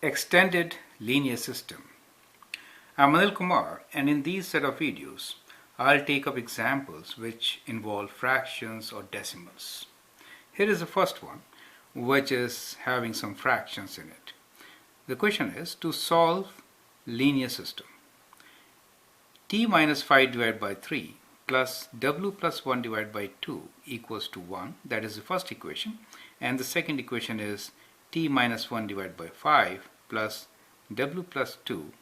Extended linear system. I'm Anil Kumar, and in these set of videos, I'll take up examples which involve fractions or decimals. Here is the first one, which is having some fractions in it. The question is to solve linear system. T minus 5 divided by 3 plus W plus 1 divided by 2 equals to 1. That is the first equation. And the second equation is T minus 1 divided by 5 plus W plus 2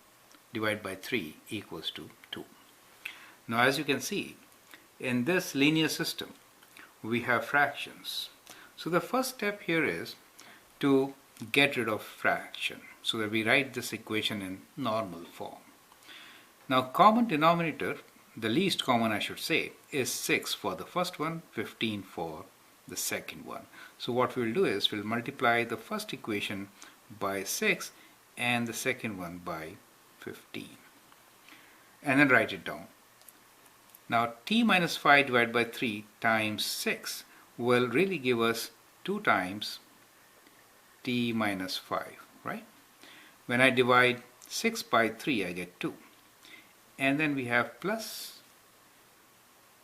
divided by 3 equals to 2. Now as you can see, in this linear system, we have fractions. So the first step here is to get rid of fraction so that we write this equation in normal form. Now common denominator, the least common I should say, is 6 for the first one, 15 for the second one. So what we'll do is we'll multiply the first equation by 6 and the second one by 15 and then write it down. Now t minus 5 divided by 3 times 6 will really give us 2 times t minus 5, right? When I divide 6 by 3 I get 2, and then we have plus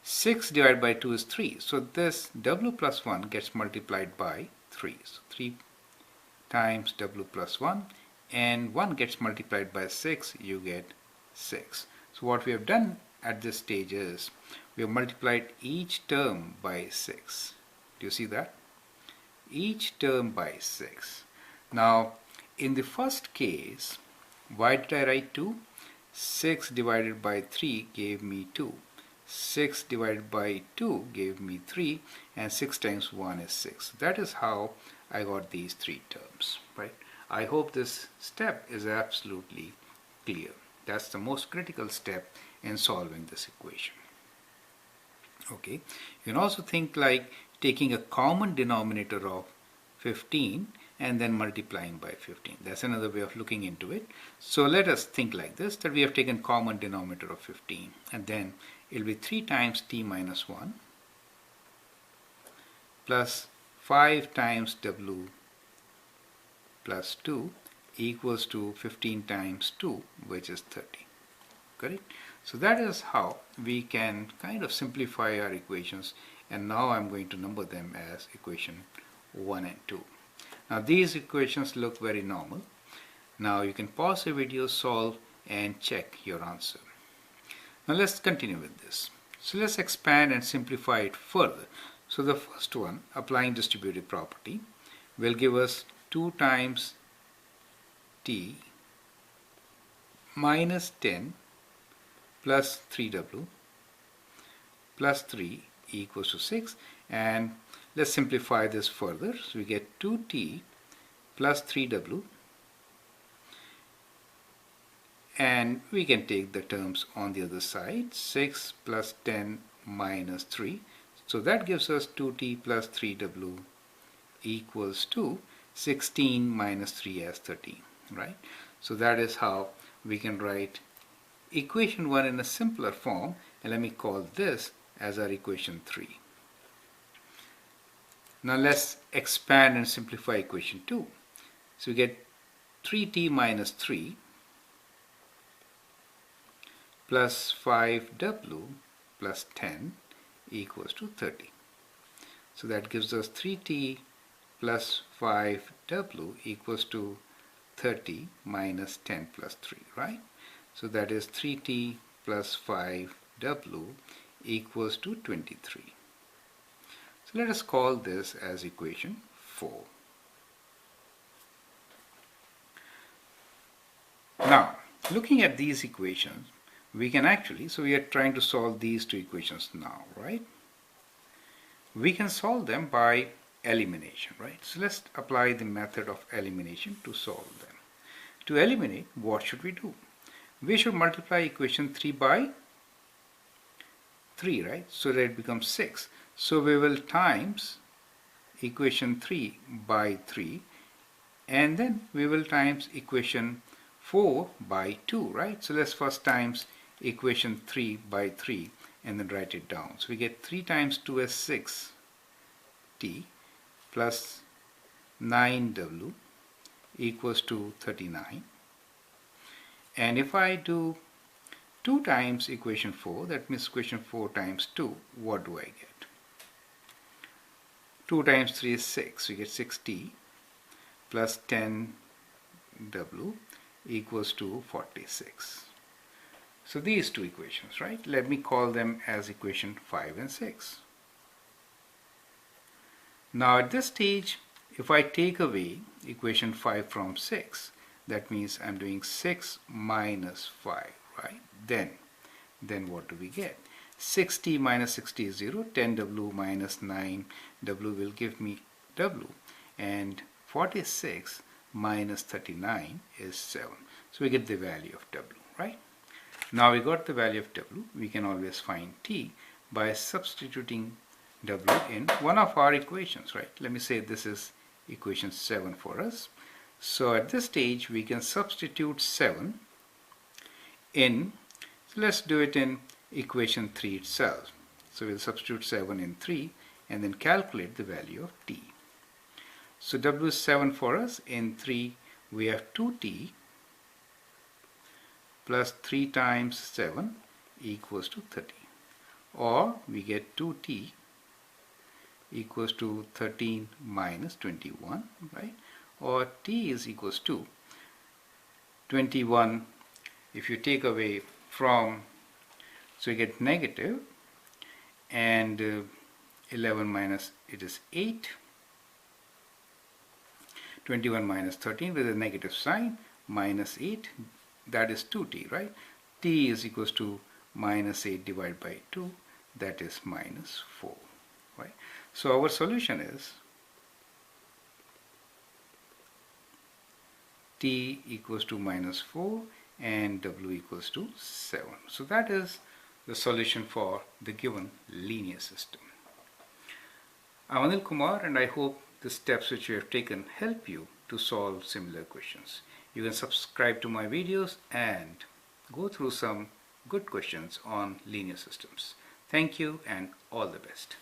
6 divided by 2 is 3, so this w plus 1 gets multiplied by 3, so 3 times w plus 1, and 1 gets multiplied by 6, you get 6. So what we have done at this stage is we have multiplied each term by 6. Do you see that? Each term by 6. Now in the first case, why did I write 2? 6 divided by 3 gave me 2. 6 divided by 2 gave me 3, and 6 times 1 is 6. That is how I got these three terms, right? I hope this step is absolutely clear. That's the most critical step in solving this equation. Okay, you can also think like taking a common denominator of 15 and then multiplying by 15. That's another way of looking into it. So let us think like this, that we have taken common denominator of 15, and then it will be 3 times t minus 1 plus 5 times w plus 2 equals to 15 times 2, which is 30. Correct? So that is how we can kind of simplify our equations, and now I'm going to number them as equation 1 and 2. Now these equations look very normal. Now you can pause the video, solve, and check your answer. Now let's continue with this. So let's expand and simplify it further. So the first one, applying distributive property, will give us 2 times t minus 10 plus 3w plus 3 equals to 6, and let's simplify this further. So we get 2t plus 3w, and we can take the terms on the other side, 6 plus 10 minus 3, so that gives us 2t plus 3w equals to 16 minus 3 as 13, right? So that is how we can write equation 1 in a simpler form, and let me call this as our equation 3. Now let's expand and simplify equation 2. So we get 3t minus 3 plus 5w plus 10 equals to 30. So that gives us 3t plus 5w equals to 30 minus 10 plus 3, right? So that is 3t plus 5w equals to 23. So let us call this as equation 4. Now, looking at these equations, we can actually, so we are trying to solve these two equations now, right? We can solve them by elimination, right? So let's apply the method of elimination to solve them. To eliminate, what should we do? We should multiply equation 3 by 3, right? So that it becomes 6. So we will times equation 3 by 3, and then we will times equation 4 by 2, right? So let's first times equation 3 by 3 and then write it down. So we get 3 times 2 is 6t plus 9w equals to 39. And if I do 2 times equation 4, that means equation 4 times 2, what do I get? 2 times 3 is 6, we get 6t plus 10w equals to 46. So these two equations, right? Let me call them as equation 5 and 6. Now at this stage, if I take away equation 5 from 6, that means I'm doing 6 minus 5, right? Then what do we get? 60 minus 60 is 0, 10w minus 9w will give me w, and 46 minus 39 is 7. So we get the value of w, right? Now we got the value of w, we can always find t by substituting w in one of our equations, right? Let me say this is equation 7 for us. So at this stage we can substitute 7 in, so let's do it in equation 3 itself. So we'll substitute 7 in 3 and then calculate the value of t. So w is 7 for us. In 3 we have 2t plus 3 times 7 equals to 30, or we get 2t equals to 13 minus 21, right? Or t is equals to 21 if you take away from, so you get negative, and 11 minus, it is 8, 21 minus 13 with a negative sign, minus 8, that is 2t, right? T is equals to minus 8 divided by 2, that is minus 4, right? So our solution is t equals to minus 4 and w equals to 7. So that is the solution for the given linear system. I'm Anil Kumar, and I hope the steps which you have taken help you to solve similar questions. You can subscribe to my videos and go through some good questions on linear systems. Thank you and all the best.